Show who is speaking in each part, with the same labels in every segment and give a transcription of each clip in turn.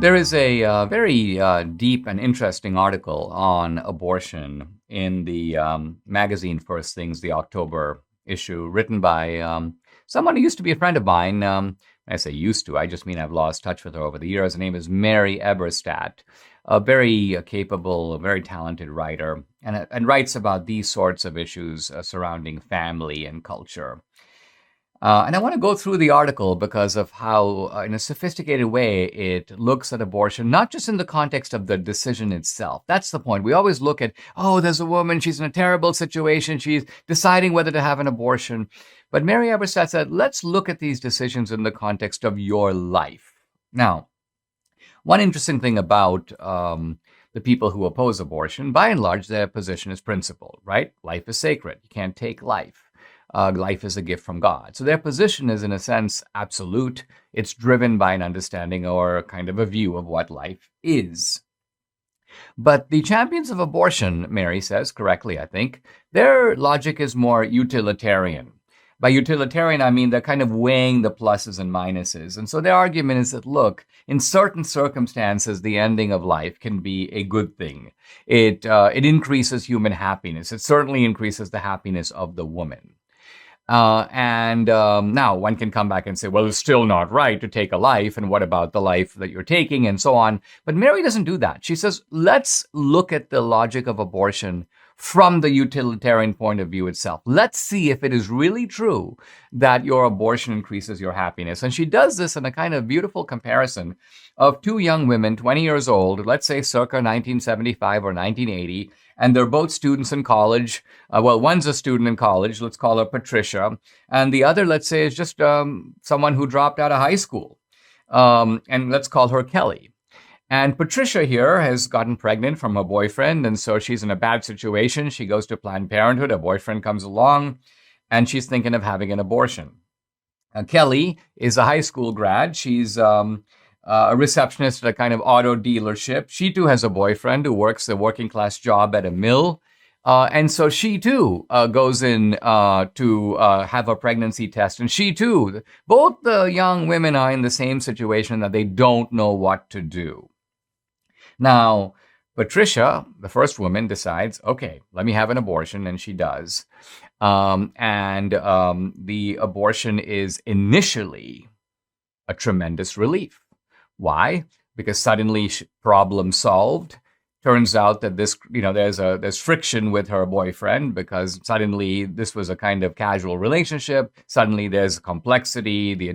Speaker 1: There is a very deep and interesting article on abortion in the magazine First Things, the October issue, written by someone who used to be a friend of mine. I say used to, I just mean I've lost touch with her over the years. Her name is Mary Eberstadt, a very capable, very talented writer, and writes about these sorts of issues surrounding family and culture. And I want to go through the article because of how, in a sophisticated way, it looks at abortion, not just in the context of the decision itself. That's the point. We always look at, oh, there's a woman, she's in a terrible situation, she's deciding whether to have an abortion. But Mary Eberstadt said, let's look at these decisions in the context of your life. Now, one interesting thing about the people who oppose abortion, by and large, their position is principled, right? Life is sacred. You can't take life. Life is a gift from God. So their position is, in a sense, absolute. It's driven by an understanding or kind of a view of what life is. But the champions of abortion, Mary says, correctly, I think, their logic is more utilitarian. By utilitarian, I mean they're kind of weighing the pluses and minuses. And so their argument is that, look, in certain circumstances, the ending of life can be a good thing. It increases human happiness. It certainly increases the happiness of the woman. Now one can come back and say, well, it's still not right to take a life, and what about the life that you're taking, and so on. But Mary doesn't do that. She says, let's look at the logic of abortion from the utilitarian point of view itself. Let's see if it is really true that your abortion increases your happiness. And she does this in a kind of beautiful comparison of two young women, 20 years old, let's say circa 1975 or 1980, and they're both students in college. Well, one's a student in college, let's call her Patricia, and the other, let's say, is just someone who dropped out of high school, and let's call her Kelly. And Patricia here has gotten pregnant from her boyfriend, and so she's in a bad situation. She goes to Planned Parenthood. Her boyfriend comes along, and she's thinking of having an abortion. Kelly is a high school grad. She's a receptionist at a kind of auto dealership. She, too, has a boyfriend who works a working-class job at a mill. And so she, too, goes in to have a pregnancy test. And she, too, both the young women are in the same situation that they don't know what to do. Now, Patricia, the first woman, decides, okay, let me have an abortion, and she does. The abortion is initially a tremendous relief. Why? Because suddenly problem solved. Turns out that this, there's friction with her boyfriend because suddenly this was a kind of casual relationship. Suddenly there's complexity, the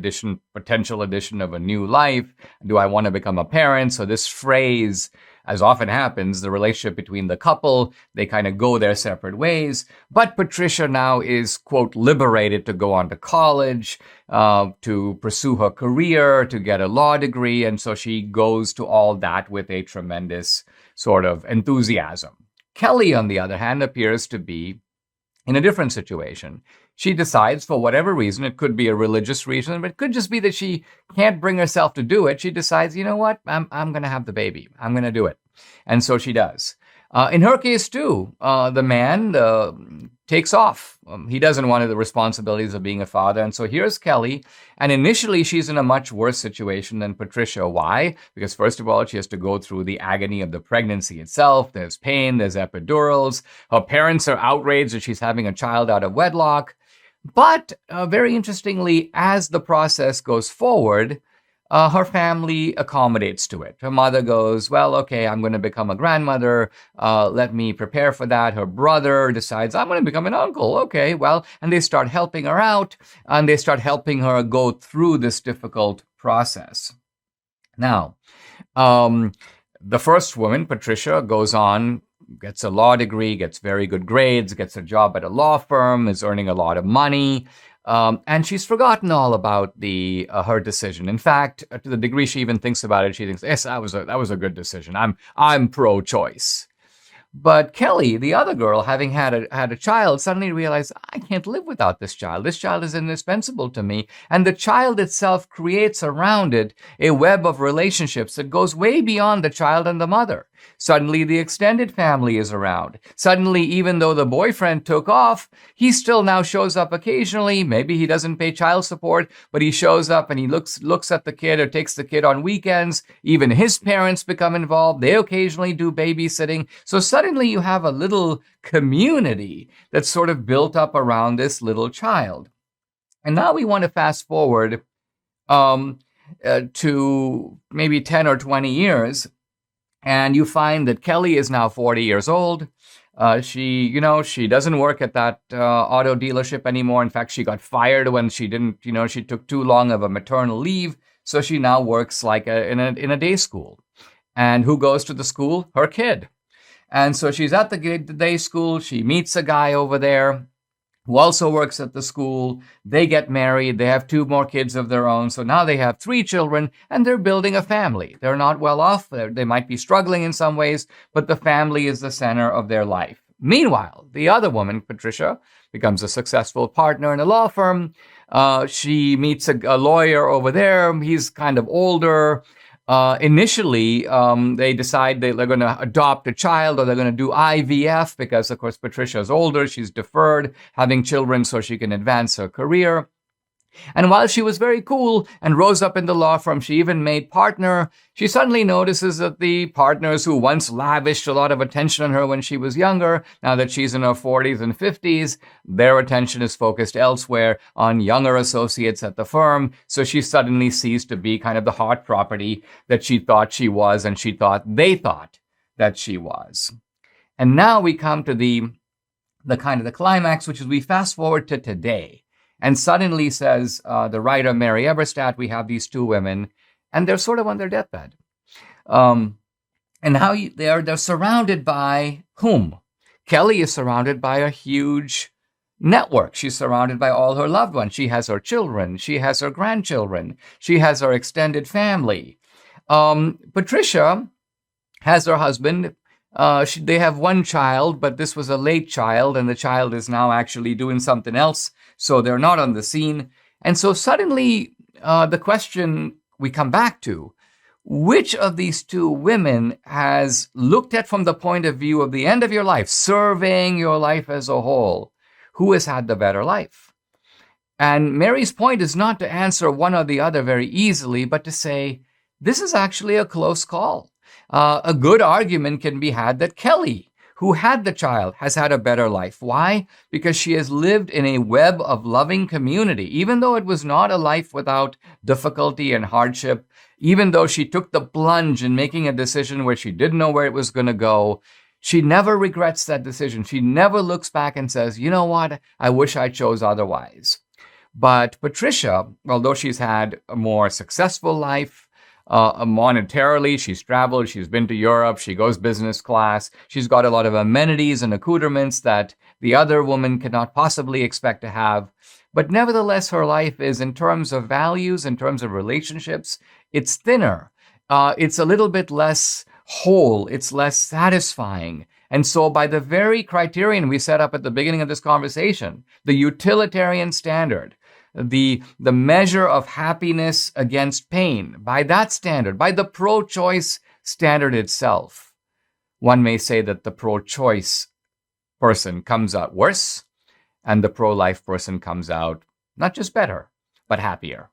Speaker 1: potential addition of a new life. Do I want to become a parent? So this phrase, as often happens, the relationship between the couple, they kind of go their separate ways. But Patricia now is, quote, liberated to go on to college, to pursue her career, to get a law degree. And so she goes to all that with a tremendous sort of enthusiasm. Kelly, on the other hand, appears to be in a different situation. She decides, for whatever reason, it could be a religious reason, but it could just be that she can't bring herself to do it. She decides, you know what, I'm going to have the baby. I'm going to do it. And so she does. In her case, too, the man takes off. He doesn't want the responsibilities of being a father. And so here's Kelly. And initially, she's in a much worse situation than Patricia. Why? Because first of all, she has to go through the agony of the pregnancy itself. There's pain, there's epidurals. Her parents are outraged that she's having a child out of wedlock. But very interestingly, as the process goes forward, her family accommodates to it. Her mother goes, well, okay, I'm going to become a grandmother. Let me prepare for that. Her brother decides, I'm going to become an uncle. Okay, well, and they start helping her out, and they start helping her go through this difficult process. Now, the first woman, Patricia, goes on, gets a law degree, gets very good grades, gets a job at a law firm, is earning a lot of money. And she's forgotten all about her decision. In fact, to the degree she even thinks about it, she thinks, yes, that was a good decision. I'm pro-choice. But Kelly, the other girl, having had a child, suddenly realized, I can't live without this child. This child is indispensable to me. And the child itself creates around it a web of relationships that goes way beyond the child and the mother. Suddenly, the extended family is around. Suddenly, even though the boyfriend took off, he still now shows up occasionally. Maybe he doesn't pay child support, but he shows up and he looks at the kid or takes the kid on weekends. Even his parents become involved. They occasionally do babysitting. So suddenly you have a little community that's sort of built up around this little child. And now we want to fast forward to maybe 10 or 20 years. And you find that Kelly is now 40 years old. She doesn't work at that auto dealership anymore. In fact, she got fired when she took too long of a maternal leave. So she now works like in a day school. And who goes to the school? Her kid. And so she's at the day school. She meets a guy over there who also works at the school. They get married. They have 2 more kids of their own. So now they have 3 children and they're building a family. They're not well off. They might be struggling in some ways, but the family is the center of their life. Meanwhile, the other woman, Patricia, becomes a successful partner in a law firm. She meets a lawyer over there. He's kind of older. Initially, they decide they're going to adopt a child or they're going to do IVF because, of course, Patricia's older. She's deferred having children so she can advance her career. And while she was very cool and rose up in the law firm, she even made partner, she suddenly notices that the partners who once lavished a lot of attention on her when she was younger, now that she's in her 40s and 50s, their attention is focused elsewhere on younger associates at the firm. So she suddenly ceased to be kind of the hot property that she thought she was and they thought that she was. And now we come to the kind of the climax, which is we fast forward to today. And suddenly, says the writer Mary Eberstadt, we have these 2 women, and they're sort of on their deathbed. And how they're surrounded by whom? Kelly is surrounded by a huge network. She's surrounded by all her loved ones. She has her children. She has her grandchildren. She has her extended family. Patricia has her husband. They have 1 child, but this was a late child, and the child is now actually doing something else. So they're not on the scene. And so suddenly the question we come back to, which of these 2 women has looked at from the point of view of the end of your life, surveying your life as a whole, who has had the better life? And Mary's point is not to answer one or the other very easily, but to say, this is actually a close call. A good argument can be had that Kelly, who had the child, has had a better life. Why? Because she has lived in a web of loving community. Even though it was not a life without difficulty and hardship, even though she took the plunge in making a decision where she didn't know where it was going to go, she never regrets that decision. She never looks back and says, you know what, I wish I chose otherwise. But Patricia, although she's had a more successful life, monetarily, she's traveled, she's been to Europe, she goes business class, she's got a lot of amenities and accoutrements that the other woman cannot possibly expect to have. But nevertheless, her life is, in terms of values, in terms of relationships, it's thinner. It's a little bit less whole. It's less satisfying. And so by the very criterion we set up at the beginning of this conversation, the utilitarian standard, the measure of happiness against pain, by that standard, by the pro-choice standard itself, one may say that the pro-choice person comes out worse and the pro-life person comes out not just better, but happier.